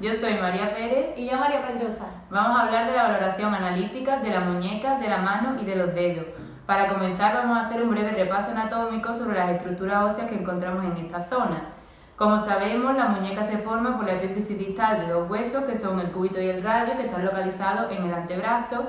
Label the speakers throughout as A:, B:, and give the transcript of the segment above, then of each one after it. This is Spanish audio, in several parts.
A: Yo soy María Pérez
B: y yo María Pedrosa.
A: Vamos a hablar de la valoración analítica de la muñeca, de la mano y de los dedos. Para comenzar vamos a hacer un breve repaso anatómico sobre las estructuras óseas que encontramos en esta zona. Como sabemos, la muñeca se forma por la epífisis distal de dos huesos que son el cúbito y el radio, que están localizados en el antebrazo,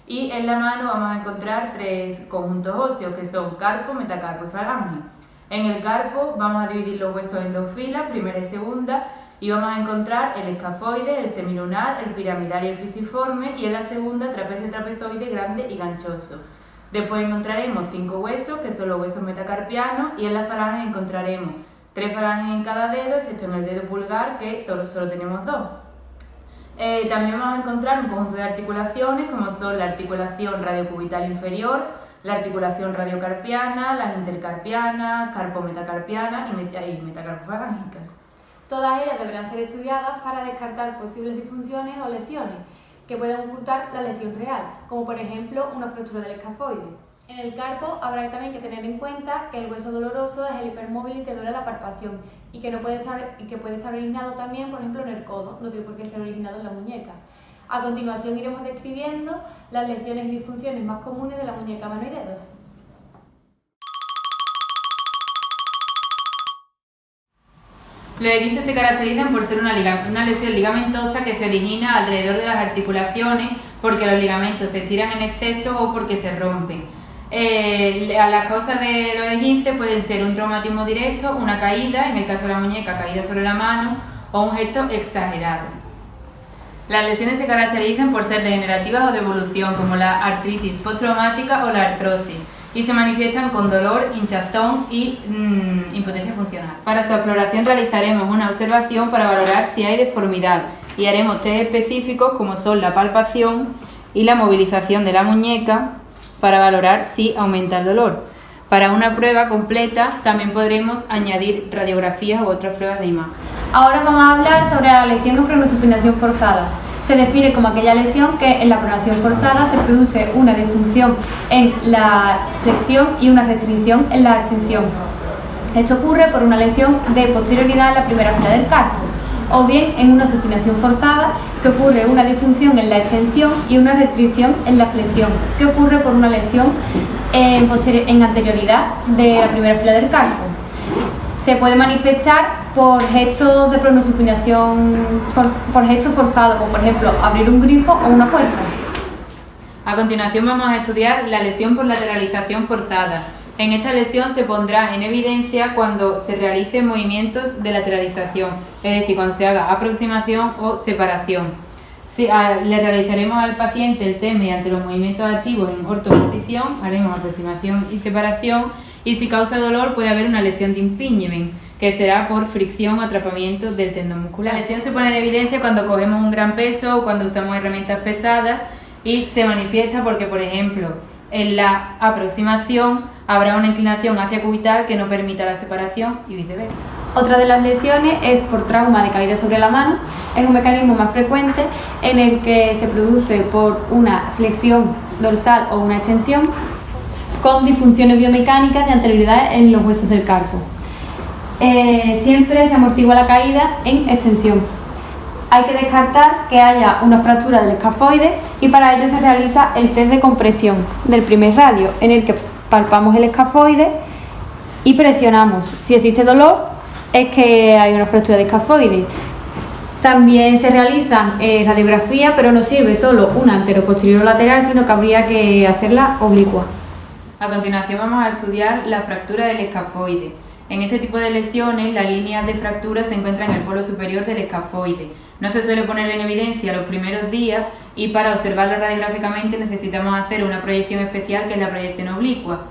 A: y en la mano vamos a encontrar tres conjuntos óseos que son carpo, metacarpo y falange. En el carpo vamos a dividir los huesos en dos filas, primera y segunda, y vamos a encontrar el escafoide, el semilunar, el piramidal y el pisiforme, y en la segunda trapecio trapezoide grande y ganchoso. Después encontraremos 5 huesos, que son los huesos metacarpianos, y en las falanges encontraremos 3 falanges en cada dedo, excepto en el dedo pulgar, que solo tenemos 2. También vamos a encontrar un conjunto de articulaciones, como son la articulación radiocubital inferior, la articulación radiocarpiana, las intercarpianas, carpometacarpianas y metacarpofalángicas.
B: Todas ellas deberán ser estudiadas para descartar posibles disfunciones o lesiones que pueden ocultar la lesión real, como por ejemplo una fractura del escafoide. En el carpo habrá también que tener en cuenta que el hueso doloroso es el hipermóvil y que duele la palpación y que puede estar originado también, por ejemplo, en el codo, no tiene por qué ser originado en la muñeca. A continuación iremos describiendo las lesiones y disfunciones más comunes de la muñeca, mano y dedos.
A: Los esguinces se caracterizan por ser una lesión ligamentosa que se origina alrededor de las articulaciones porque los ligamentos se estiran en exceso o porque se rompen. Las causas de los esguinces pueden ser un traumatismo directo, una caída, en el caso de la muñeca, caída sobre la mano, o un gesto exagerado. Las lesiones se caracterizan por ser degenerativas o de evolución, como la artritis postraumática o la artrosis, y se manifiestan con dolor, hinchazón y impotencia funcional. Para su exploración realizaremos una observación para valorar si hay deformidad y haremos test específicos como son la palpación y la movilización de la muñeca para valorar si aumenta el dolor. Para una prueba completa también podremos añadir radiografías u otras pruebas de imagen.
B: Ahora vamos a hablar sobre la lesión de pronosupinación forzada. Se define como aquella lesión que en la pronación forzada se produce una disfunción en la flexión y una restricción en la extensión. Esto ocurre por una lesión de posterioridad en la primera fila del carpo, o bien en una supinación forzada, que ocurre una disfunción en la extensión y una restricción en la flexión, que ocurre por una lesión en anterioridad de la primera fila del carpo. Se puede manifestar por gestos de pronosupinación, por gestos forzados, como por ejemplo abrir un grifo o una puerta.
A: A continuación vamos a estudiar la lesión por lateralización forzada. En esta lesión se pondrá en evidencia cuando se realicen movimientos de lateralización, es decir, cuando se haga aproximación o separación. Le realizaremos al paciente el test mediante los movimientos activos en ortoposición, haremos aproximación y separación, y si causa dolor puede haber una lesión de impingement, que será por fricción o atrapamiento del tendón muscular. La lesión se pone en evidencia cuando cogemos un gran peso o cuando usamos herramientas pesadas y se manifiesta porque, por ejemplo, en la aproximación habrá una inclinación hacia cubital que no permita la separación y viceversa.
B: Otra de las lesiones es por trauma de caída sobre la mano. Es un mecanismo más frecuente en el que se produce por una flexión dorsal o una extensión con disfunciones biomecánicas de anterioridad en los huesos del carpo. Siempre se amortigua la caída en extensión. Hay que descartar que haya una fractura del escafoide y para ello se realiza el test de compresión del primer radio, en el que palpamos el escafoide y presionamos. Si existe dolor, es que hay una fractura de escafoide. También se realizan radiografías, pero no sirve solo una anteroposterior lateral, sino que habría que hacerla oblicua.
A: A continuación vamos a estudiar la fractura del escafoide. En este tipo de lesiones, la línea de fractura se encuentra en el polo superior del escafoide. No se suele poner en evidencia los primeros días y para observarla radiográficamente necesitamos hacer una proyección especial que es la proyección oblicua.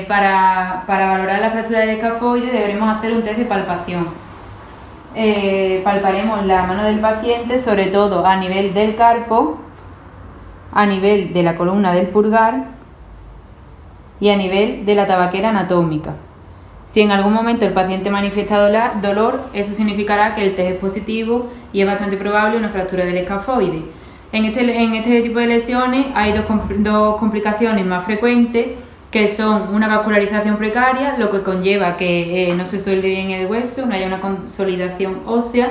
A: Para valorar la fractura del escafoide deberemos hacer un test de palpación. Palparemos la mano del paciente, sobre todo a nivel del carpo, a nivel de la columna del pulgar y a nivel de la tabaquera anatómica. Si en algún momento el paciente manifiesta dolor, eso significará que el test es positivo y es bastante probable una fractura del escafoide. En este tipo de lesiones hay dos complicaciones más frecuentes, que son una vascularización precaria, lo que conlleva que no se suelde bien el hueso, no haya una consolidación ósea,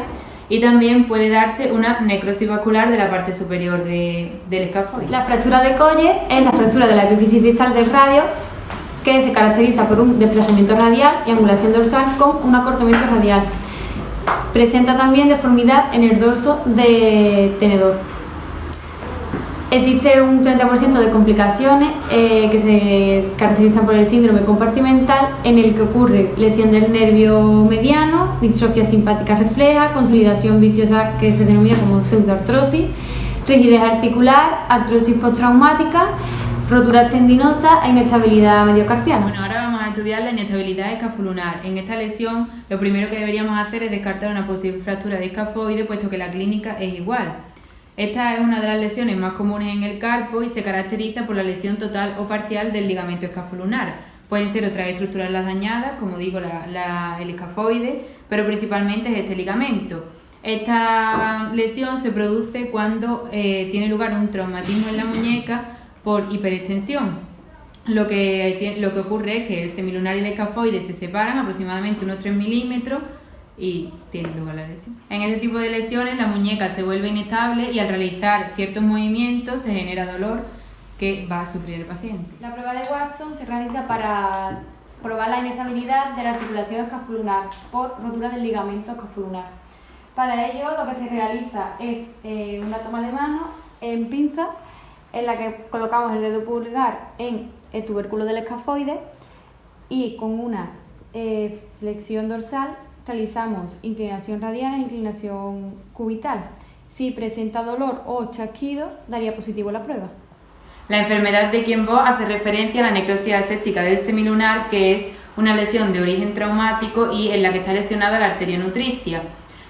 A: y también puede darse una necrosis vascular de la parte superior del escafoide.
B: La fractura de Colles es la fractura de la epífisis distal del radio que se caracteriza por un desplazamiento radial y angulación dorsal con un acortamiento radial. Presenta también deformidad en el dorso de tenedor. Existe un 30% de complicaciones que se caracterizan por el síndrome compartimental, en el que ocurre lesión del nervio mediano, distrofia simpática refleja, consolidación viciosa que se denomina como pseudoartrosis, rigidez articular, artrosis postraumática, rotura tendinosa e inestabilidad mediocarpiana.
A: Bueno, ahora vamos a estudiar la inestabilidad escafolunar. En esta lesión, lo primero que deberíamos hacer es descartar una posible fractura de escafoide, puesto que la clínica es igual. Esta es una de las lesiones más comunes en el carpo y se caracteriza por la lesión total o parcial del ligamento escafolunar. Pueden ser otras estructuras las dañadas, como digo, el escafoide, pero principalmente es este ligamento. Esta lesión se produce cuando tiene lugar un traumatismo en la muñeca por hiperextensión. Lo que ocurre es que el semilunar y el escafoide se separan aproximadamente unos 3 milímetros y tiene lugar la lesión. En este tipo de lesiones la muñeca se vuelve inestable y al realizar ciertos movimientos se genera dolor que va a sufrir el paciente.
B: La prueba de Watson se realiza para probar la inestabilidad de la articulación escafolunar por rotura del ligamento escafolunar. Para ello lo que se realiza es una toma de mano en pinza en la que colocamos el dedo pulgar en el tubérculo del escafoide y con una flexión dorsal realizamos inclinación radial e inclinación cubital. Si presenta dolor o chasquido, daría positivo la prueba.
A: La enfermedad de Kienbock hace referencia a la necrosis aséptica del semilunar, que es una lesión de origen traumático y en la que está lesionada la arteria nutricia.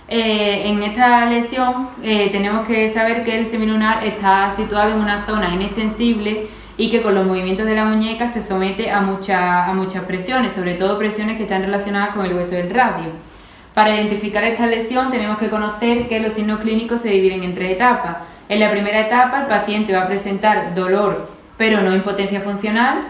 A: En esta lesión tenemos que saber que el semilunar está situado en una zona inextensible y que con los movimientos de la muñeca se somete a muchas presiones, sobre todo presiones que están relacionadas con el hueso del radio. Para identificar esta lesión tenemos que conocer que los signos clínicos se dividen en 3 etapas. En la primera etapa el paciente va a presentar dolor pero no impotencia funcional.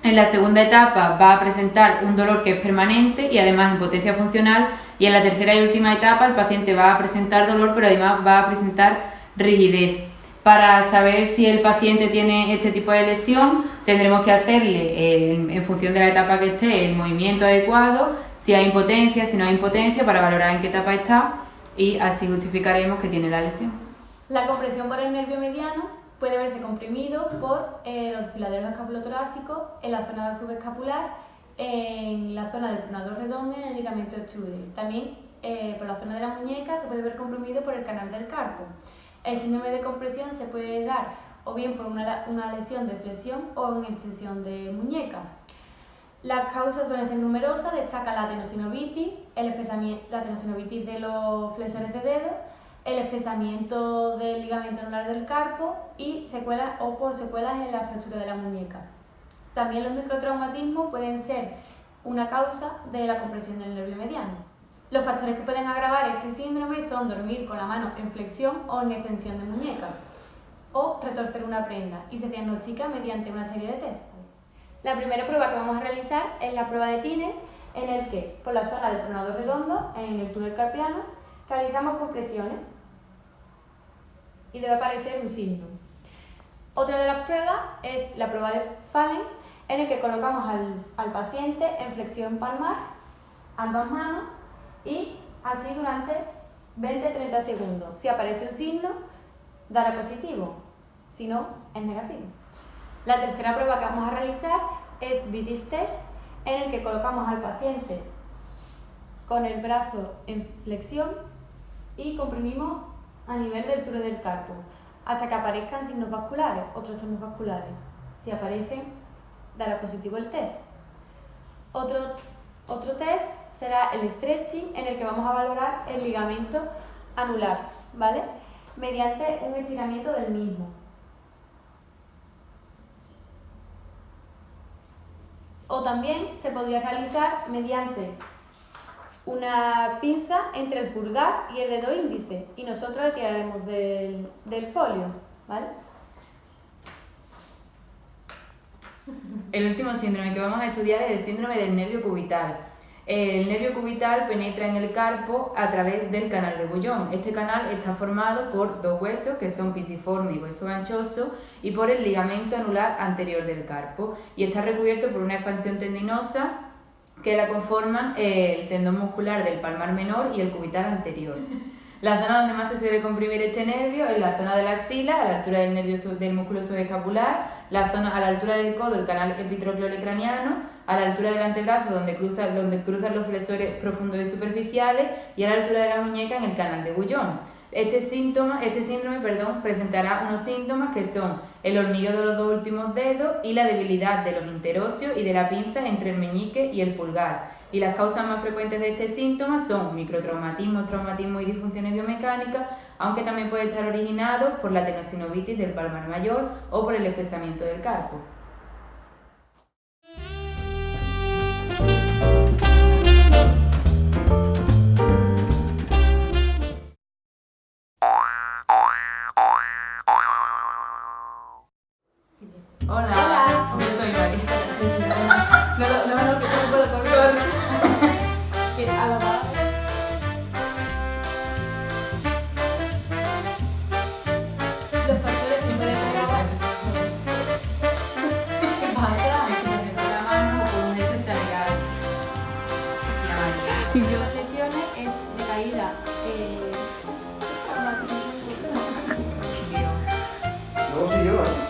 A: En la segunda etapa va a presentar un dolor que es permanente y además impotencia funcional. Y en la tercera y última etapa el paciente va a presentar dolor pero además va a presentar rigidez. Para saber si el paciente tiene este tipo de lesión, tendremos que hacerle, en función de la etapa que esté, el movimiento adecuado, si hay impotencia, si no hay impotencia, para valorar en qué etapa está y así justificaremos que tiene la lesión.
B: La compresión por el nervio mediano puede verse comprimido por los filaderos escapulotorácicos en la zona subescapular, en la zona del pronador redondo y en el ligamento extrude. También por la zona de la muñeca se puede ver comprimido por el canal del carpo. El síndrome de compresión se puede dar o bien por una lesión de flexión o una extensión de muñeca. Las causas suelen ser numerosas, destaca la tenosinovitis, la tenosinovitis de los flexores de dedo, el espesamiento del ligamento anular del carpo y secuelas o por secuelas en la fractura de la muñeca. También los microtraumatismos pueden ser una causa de la compresión del nervio mediano. Los factores que pueden agravar este síndrome son dormir con la mano en flexión o en extensión de muñeca o retorcer una prenda y se diagnostica mediante una serie de test. La primera prueba que vamos a realizar es la prueba de Tiner, en el que por la zona del pronador redondo, en el túnel carpiano, realizamos compresiones y debe aparecer un signo. Otra de las pruebas es la prueba de Fallen, en el que colocamos al paciente en flexión palmar, ambas manos, y así durante 20-30 segundos. Si aparece un signo, dará positivo, si no, es negativo. La tercera prueba que vamos a realizar es Vitis Test, en el que colocamos al paciente con el brazo en flexión y comprimimos a nivel del túnel del carpo, hasta que aparezcan signos vasculares o trastornos vasculares. Si aparecen, dará positivo el test. Otro test será el stretching, en el que vamos a valorar el ligamento anular, ¿vale? Mediante un estiramiento del mismo. O también se podría realizar mediante una pinza entre el pulgar y el dedo índice y nosotros le tiraremos del folio, ¿vale?
A: El último síndrome que vamos a estudiar es el síndrome del nervio cubital. El nervio cubital penetra en el carpo a través del canal de Bouillon. Este canal está formado por dos huesos que son pisiforme y hueso ganchoso y por el ligamento anular anterior del carpo y está recubierto por una expansión tendinosa que la conforman el tendón muscular del palmar menor y el cubital anterior. La zona donde más se suele comprimir este nervio es la zona de la axila, a la altura del nervio del músculo subescapular, la zona a la altura del codo, el canal epitrocleocraniano, a la altura del antebrazo, donde cruzan los flexores profundos y superficiales, y a la altura de la muñeca, en el canal de Bouillon. Este síndrome presentará unos síntomas que son el hormigueo de los dos últimos dedos y la debilidad de los interóseos y de la pinza entre el meñique y el pulgar. Y las causas más frecuentes de este síntoma son microtraumatismos, traumatismos y disfunciones biomecánicas, aunque también puede estar originado por la tenosinovitis del palmar mayor o por el espesamiento del carpo. Hola, yo soy María. No, que no puedo correr. Los factores que pueden provocar. ¿Qué pasa? Que se la mano o con un dedo se alarga.
B: Y las lesiones es de caída.
C: Luego soy yo, ¿eh?